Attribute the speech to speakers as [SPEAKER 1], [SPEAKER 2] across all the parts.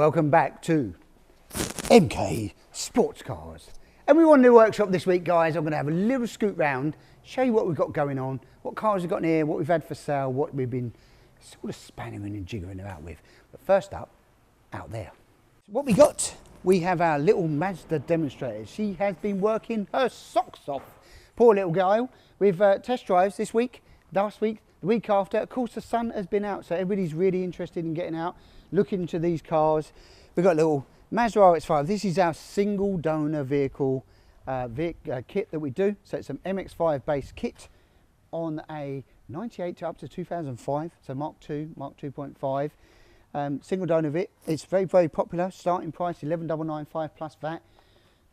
[SPEAKER 1] welcome back to MK Sportscars. And we want a new workshop this week, guys. I'm going to have a little scoot round, show you what we've got going on, what cars we've got in here, what we've had for sale, what we've been sort of spanning and jiggering about with. But first up, out there. What we got, we have our little Mazda demonstrator. She has been working her socks off. Poor little girl. We've test drives this week, last week, the week after. Of course, the sun has been out, so everybody's really interested in getting out, looking into these cars. We've got a little Mazda MX5. This is our single donor vehicle kit that we do. So it's an MX5 based kit on a 98 to up to 2005, so Mark 2.5. Single donor VIT. It's very, very popular. Starting price 11,995 plus VAT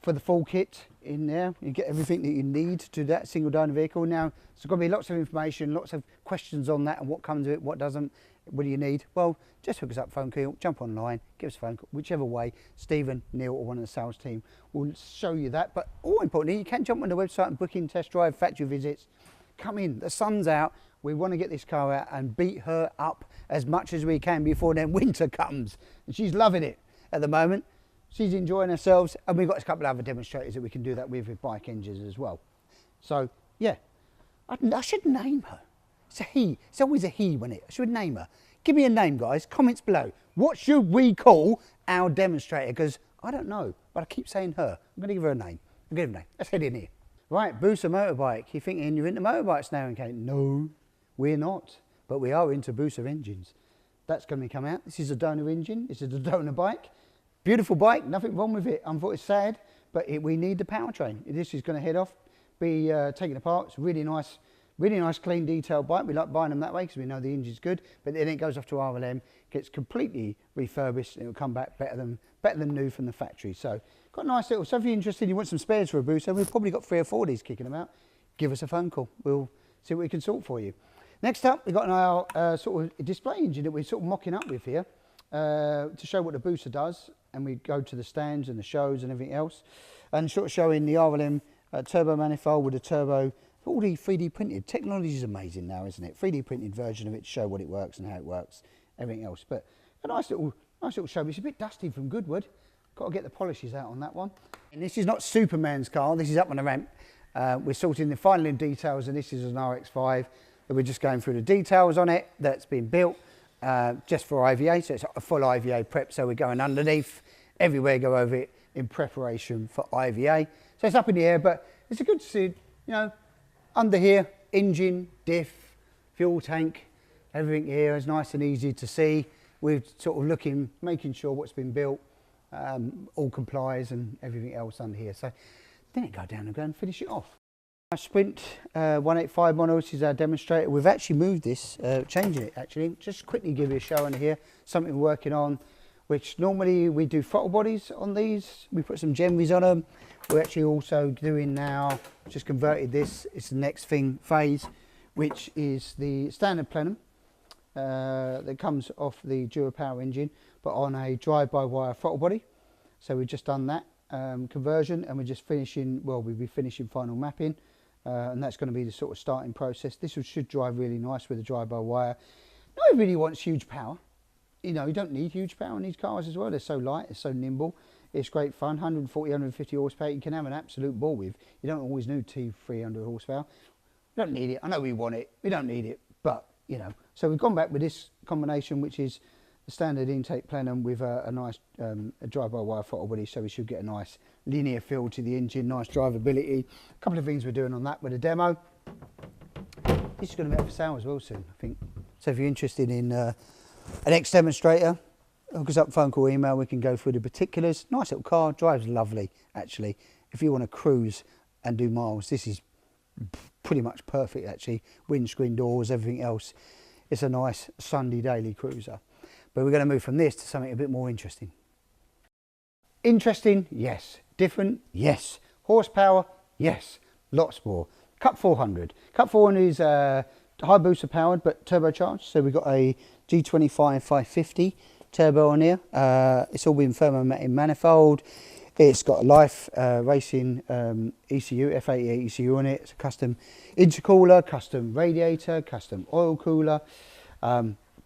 [SPEAKER 1] for the full kit in there. You get everything that you need to that single donor vehicle. Now, there's going to be lots of information, lots of questions on that and what comes with it, what doesn't, what do you need? Well, just hook us up, phone call, jump online, give us a phone call, whichever way. Stephen, Neil, or one of the sales team will show you that. But all importantly, you can jump on the website and book in test drive, factory visits. Come in, the sun's out. We want to get this car out and beat her up as much as we can before then winter comes. And she's loving it at the moment. She's enjoying herself, and we've got a couple of other demonstrators that we can do that with bike engines as well. So, yeah, I should name her. It's a he. It's always a he, when it. I should name her. Give me a name, guys. Comments below. What should we call our demonstrator? Because I don't know, but I keep saying her. I'm going to give her a name. I'm going to give her a name. Let's head in here. Right, Booster Motorbike. You're thinking you're into motorbikes now, okay? No, we're not. But we are into Booster engines. That's going to come out. This is a donor engine. This is a donor bike. Beautiful bike, nothing wrong with it. Unfortunately, it's sad, but we need the powertrain. This is going to head off, be taken apart. It's really nice, clean, detailed bike. We like buying them that way because we know the engine's good. But then it goes off to RLM, gets completely refurbished, and it'll come back better than new from the factory. So, got a nice little. So if you're interested, you want some spares for a booster, we've probably got 3 or 4 of these kicking them out. Give us a phone call. We'll see what we can sort for you. Next up, we've got our sort of display engine that we're sort of mocking up with here to show what the booster does. And we go to the stands and the shows and everything else, and sort of showing the RLM turbo manifold with a turbo, all the 3D printed. Technology is amazing now, isn't it? 3D printed version of it to show what it works and how it works, everything else. But a nice little show. It's a bit dusty from Goodwood. Got to get the polishes out on that one. And this is not Superman's car. This is up on the ramp. We're sorting the final details, and this is an RX5. And we're just going through the details on it that's been built. Just for IVA, so it's a full IVA prep, so we're going underneath, everywhere go over it in preparation for IVA. So it's up in the air, but it's a good to see, you know, under here, engine, diff, fuel tank, everything here is nice and easy to see. We're sort of looking, making sure what's been built all complies and everything else under here. So then it go down and go and finish it off. Our Sprint 185 model, this is our demonstrator. We've actually moved this, changing it actually. Just quickly give you a show under here, something we're working on, which normally we do throttle bodies on these. We put some Gemries on them. We're actually also doing now, just converted this, it's the next phase, which is the standard plenum that comes off the Dura Power engine, but on a drive-by-wire throttle body. So we've just done that conversion, and we're just finishing, well, we'll be finishing final mapping. And that's going to be the sort of starting process. This should drive really nice with a drive-by-wire. Not everybody wants huge power. You know, you don't need huge power on these cars as well. They're so light, it's so nimble. It's great fun, 140, 150 horsepower. You can have an absolute ball with. You don't always need 300 horsepower. We don't need it. I know we want it. We don't need it, but, you know. So we've gone back with this combination, which is the standard intake plenum with a nice drive-by-wire throttle body, so we should get a nice linear feel to the engine, nice drivability. A couple of things we're doing on that with a demo. This is going to be up for sale as well soon, I think. So if you're interested in an ex-demonstrator, hook us up, phone call, email, we can go through the particulars. Nice little car, drives lovely, actually. If you want to cruise and do miles, this is pretty much perfect, actually. Windscreen doors, everything else. It's a nice Sunday daily cruiser. But we're going to move from this to something a bit more interesting. Interesting, yes. Different, yes. Horsepower, yes. Lots more. Cup 400. Cup 400 is high booster powered but turbocharged. So we've got a G25 550 turbo on here. It's all been thermomatic manifold. It's got a Life Racing ECU, F88 ECU on it. It's a custom intercooler, custom radiator, custom oil cooler.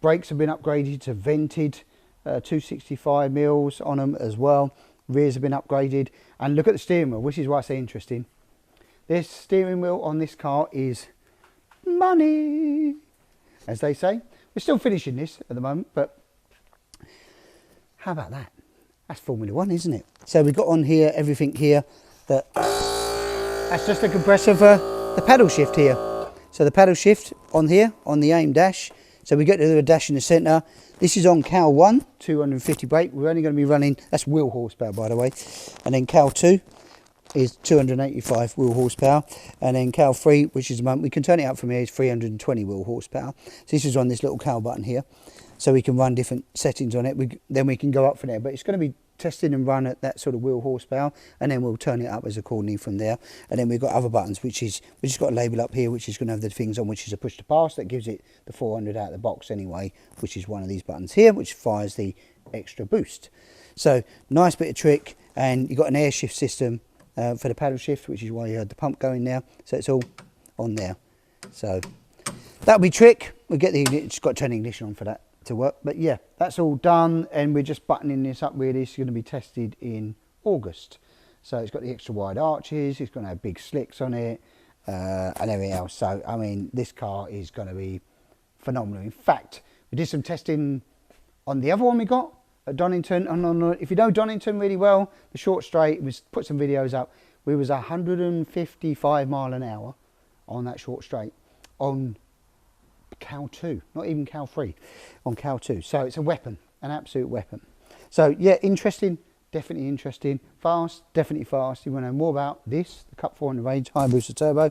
[SPEAKER 1] Brakes have been upgraded to vented 265 mils on them as well. Rears have been upgraded, and look at the steering wheel, which is why I say interesting. This steering wheel on this car is money, as they say. We're still finishing this at the moment, but how about that? That's Formula One, isn't it? So we've got on here everything here that's just a compressor for the paddle shift here. So the paddle shift on here on the aim dash. So we get to do a dash in the centre. This is on Cal 1, 250 brake. We're only going to be running, that's wheel horsepower by the way. And then Cal 2 is 285 wheel horsepower. And then Cal 3, which is the moment we can turn it up from here, is 320 wheel horsepower. So this is on this little Cal button here. So we can run different settings on it. Then we can go up from there. But it's going to be tested and run at that sort of wheel horsepower, and then we'll turn it up as accordingly from there. And then we've got other buttons, we just got a label up here which is going to have the things on, which is a push to pass that gives it the 400 out of the box anyway, which is one of these buttons here, which fires the extra boost. So nice bit of trick. And you've got an air shift system for the paddle shift, which is why you heard the pump going now. So it's all on there. So that'll be trick. We'll get it's got to turn the ignition on for that to work. But yeah, that's all done, and we're just buttoning this up really. It's going to be tested in August. So it's got the extra wide arches, it's going to have big slicks on it, and everything else. So I mean, this car is going to be phenomenal. In fact, we did some testing on the other one we got at Donington. If you know Donington really well, the short straight, we put some videos up. We was 155 mile an hour on that short straight on Cal 2, not even Cal 3, on Cal 2. So it's a weapon, an absolute weapon. So yeah, interesting, definitely interesting. Fast, definitely fast. You want to know more about this, the Cup 400 range, high booster turbo,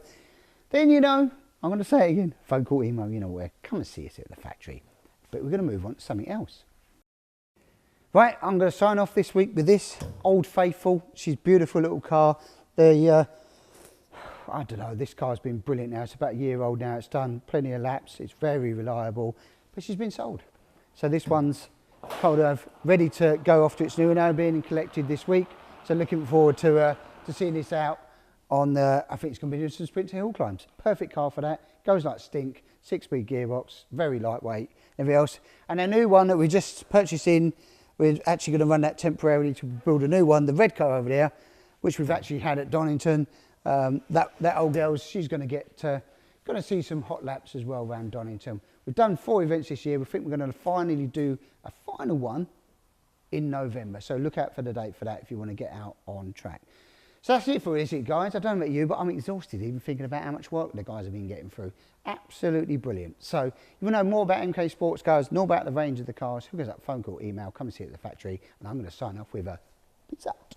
[SPEAKER 1] then you know, I'm going to say it again, phone call, email, you know where. Come and see us at the factory. But we're going to move on to something else. Right, I'm going to sign off this week with this Old Faithful. She's a beautiful little car. I don't know, this car's been brilliant now. It's about a year old now. It's done plenty of laps. It's very reliable, but she's been sold. So this one's kind of ready to go off to its new owner, being collected this week. So looking forward to seeing this out on the, I think it's going to be doing some sprint to hill climbs. Perfect car for that. Goes like stink, 6-speed gearbox, very lightweight, everything else. And a new one that we just purchased in, we're actually going to run that temporarily to build a new one, the red car over there, which we've actually had at Donington. That old girl, she's going to get going to see some hot laps as well around Donington. We've done 4 events this year. We think we're going to finally do a final one in November. So look out for the date for that if you want to get out on track. So that's it for this, guys. I don't know about you, but I'm exhausted even thinking about how much work the guys have been getting through. Absolutely brilliant. So if you want to know more about MK Sportscars, know about the range of the cars, who goes up, phone call, email, come and see it at the factory. And I'm going to sign off with a peace out.